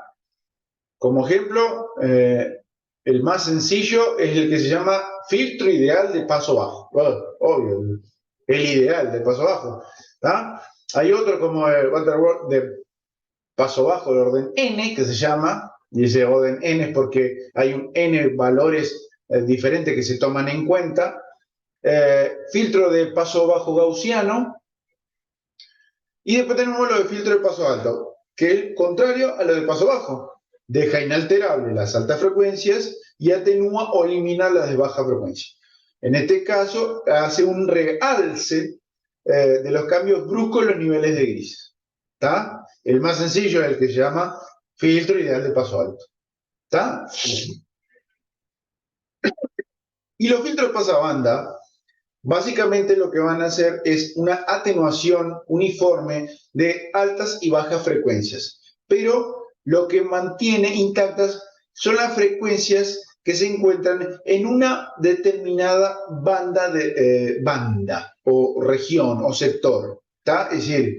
Como ejemplo, el más sencillo es el que se llama filtro ideal de paso bajo. Bueno, obvio, el ideal de paso bajo. ¿Tá? Hay otro como el Waterworld de paso bajo de orden n, que se llama, y ese orden n es porque hay un n valores diferentes que se toman en cuenta. Filtro de paso bajo gaussiano, y después tenemos lo de filtro de paso alto, que es contrario a lo de paso bajo. Deja inalterable las altas frecuencias y atenúa o elimina las de baja frecuencia. En este caso, hace un realce de los cambios bruscos en los niveles de gris. ¿Tá? El más sencillo es el que se llama filtro ideal de paso alto. ¿Tá? Y los filtros de pasabanda, básicamente lo que van a hacer es una atenuación uniforme de altas y bajas frecuencias, pero lo que mantiene intactas son las frecuencias que se encuentran en una determinada banda o región o sector. ¿Tá? Es decir,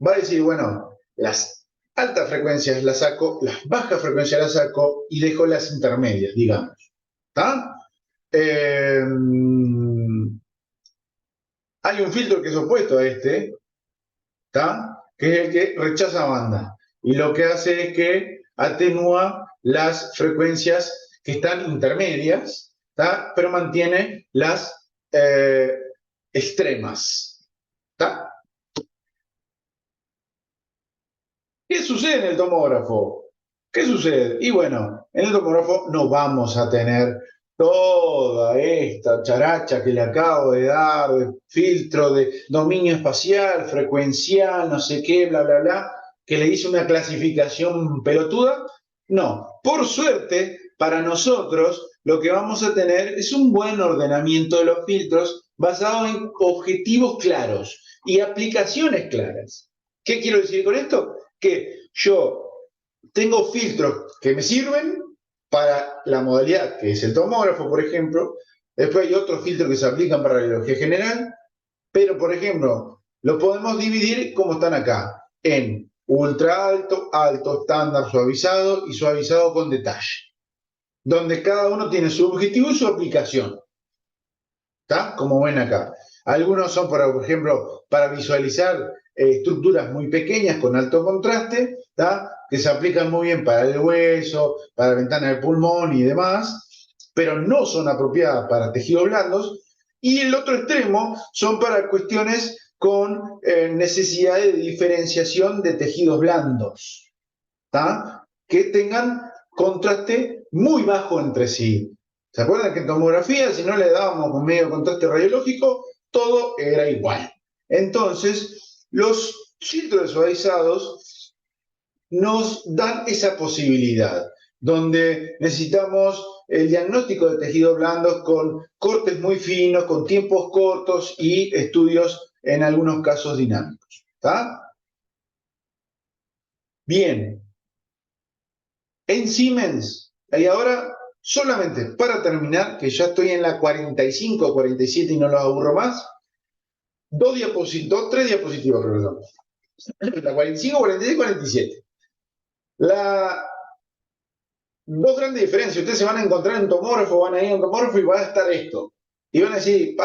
va a decir, bueno, las altas frecuencias las saco, las bajas frecuencias las saco y dejo las intermedias, digamos. ¿Tá? Hay un filtro que es opuesto a este, ¿tá? Que es el que rechaza banda. Y lo que hace es que atenúa las frecuencias que están intermedias, ¿tá? Pero mantiene las extremas. ¿Tá? ¿Qué sucede en el tomógrafo? ¿Qué sucede? Y bueno, en el tomógrafo no vamos a tener toda esta characha que le acabo de dar, de filtro de dominio espacial, frecuencial, no sé qué, bla, bla, bla, que le hice una clasificación pelotuda. No, por suerte, para nosotros lo que vamos a tener es un buen ordenamiento de los filtros basado en objetivos claros y aplicaciones claras. ¿Qué quiero decir con esto? Que yo tengo filtros que me sirven para la modalidad que es el tomógrafo, por ejemplo. Después hay otros filtros que se aplican para la radiología general, pero, por ejemplo, lo podemos dividir como están acá, en ultra alto, alto, estándar, suavizado y suavizado con detalle, donde cada uno tiene su objetivo y su aplicación. ¿Está? Como ven acá. Algunos son, por ejemplo, para visualizar estructuras muy pequeñas con alto contraste, ¿está? Que se aplican muy bien para el hueso, para la ventana del pulmón y demás, pero no son apropiadas para tejidos blandos. Y el otro extremo son para cuestiones con necesidad de diferenciación de tejidos blandos, ¿está? Que tengan contraste muy bajo entre sí. ¿Se acuerdan que en tomografía, si no le dábamos con medio contraste radiológico, todo era igual? Entonces, los filtros suavizados nos dan esa posibilidad, donde necesitamos el diagnóstico de tejidos blandos con cortes muy finos, con tiempos cortos y estudios en algunos casos dinámicos. ¿Está? Bien. En Siemens, y ahora solamente para terminar, que ya estoy en la 45, 47 y no los aburro más, tres diapositivas, perdón. La 45, 46 y 47. La dos grandes diferencias. Ustedes se van a encontrar en tomógrafo, van a ir a un tomógrafo y va a estar esto. Y van a decir,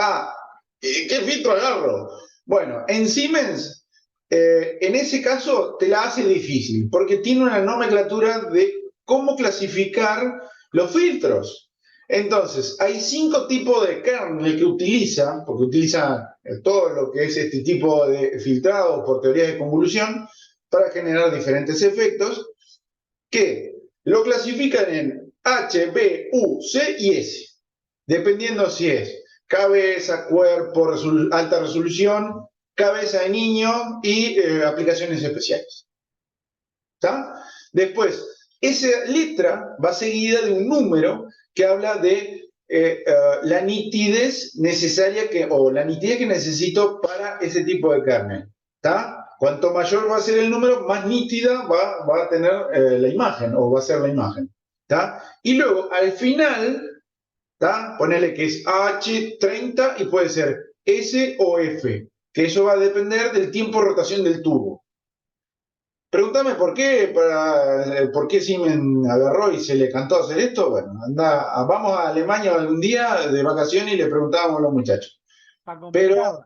¿qué filtro agarro? Bueno, en Siemens, en ese caso te la hace difícil, porque tiene una nomenclatura de cómo clasificar los filtros. Entonces, hay 5 tipos de kernel que utiliza, porque utiliza todo lo que es este tipo de filtrado por teorías de convolución, para generar diferentes efectos, que lo clasifican en H, B, U, C y S, dependiendo si es cabeza, cuerpo, alta resolución, cabeza de niño y aplicaciones especiales. ¿Está? Después, esa letra va seguida de un número que habla de la nitidez necesaria o la nitidez que necesito para ese tipo de kernel. ¿Está? Cuanto mayor va a ser el número, más nítida va a tener la imagen o va a ser la imagen. ¿Está? Y luego, al final, ¿está? Ponele que es H30 y puede ser S o F, que eso va a depender del tiempo de rotación del tubo. Pregúntame por qué Siemens agarró y se le cantó hacer esto. Bueno, vamos a Alemania algún día de vacaciones y le preguntábamos a los muchachos. Pero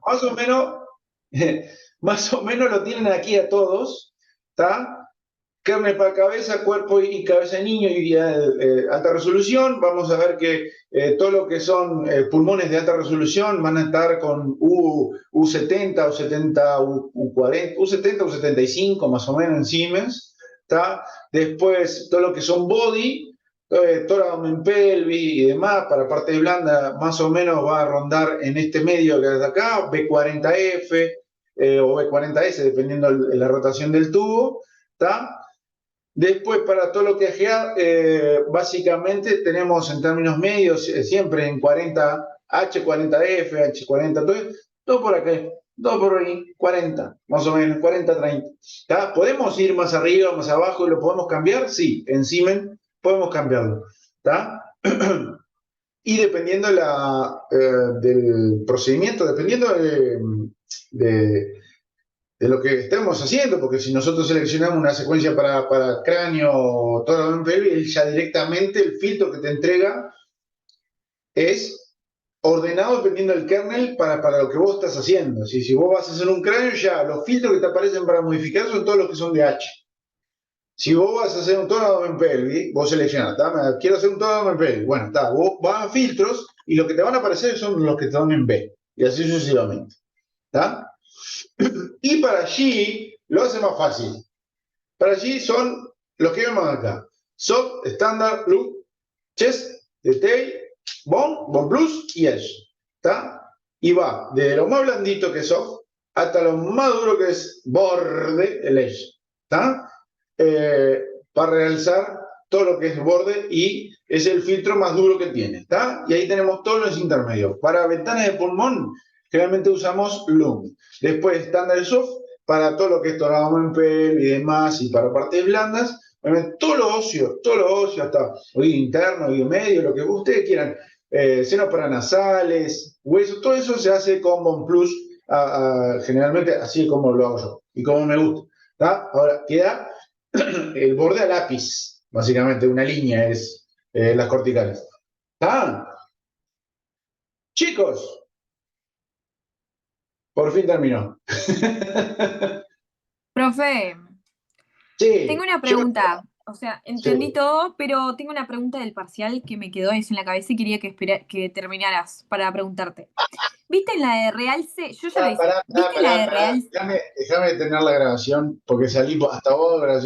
más o menos lo tienen aquí a todos, ¿está? Kernel para cabeza, cuerpo y cabeza de niño y alta resolución. Vamos a ver que todo lo que son pulmones de alta resolución van a estar con U70, U70, U40, U70, U75 más o menos en Siemens. ¿Tá? Después todo lo que son body, tórax, abdomen, pelvis y demás, para parte blanda más o menos va a rondar en este medio que es de acá, B40F o B40S, dependiendo de la rotación del tubo. ¿Tá? Después, para todo lo que es GA, básicamente tenemos en términos medios siempre en 40, H40F, H40, todo por acá, todo por ahí, 40, más o menos, 40, 30. ¿Tá? ¿Podemos ir más arriba, más abajo y lo podemos cambiar? Sí, en Siemens podemos cambiarlo. ¿Tá? Y dependiendo del procedimiento, dependiendo de lo que estemos haciendo, porque si nosotros seleccionamos una secuencia para cráneo, todo en pelvis, ya directamente el filtro que te entrega es ordenado dependiendo del kernel para lo que vos estás haciendo. Si vos vas a hacer un cráneo, ya los filtros que te aparecen para modificar son todos los que son de H. Si vos vas a hacer un tono en pelvis, vos seleccionás, quiero hacer un tono en pelvis. Bueno, vos vas a filtros y lo que te van a aparecer son los que te dan en B. Y así sucesivamente. ¿Está? Y para allí lo hace más fácil. Para allí son los que vemos acá. Soft, Standard, Blue, Chest, Detail, Bone Plus y Edge. ¿Está? Y va desde lo más blandito que es Soft hasta lo más duro que es borde, el Edge. ¿Está? Para realzar todo lo que es borde y es el filtro más duro que tiene, ¿está? Y ahí tenemos todos los intermedios. Para ventanas de pulmón, generalmente usamos Loom. Después, Standard Soft para todo lo que es toramen y demás, y para partes blandas. Todo lo óseo, hasta oído interno, oído medio, lo que ustedes quieran. Senos paranasales, huesos, todo eso se hace con Bone Plus, generalmente así como lo hago yo y como me gusta. ¿Tá? Ahora, queda el borde a lápiz, básicamente, una línea es las corticales. ¿Tá? Chicos, por fin terminó. Profe, tengo Sí, una yo, pregunta. O sea, entendí sí. todo, pero tengo una pregunta del parcial que me quedó eso en la cabeza y quería que terminaras para preguntarte. ¿Viste la de realce? Yo ya la hice. ¿Viste la de realce? Déjame tener la grabación, porque salí hasta vos, grabación.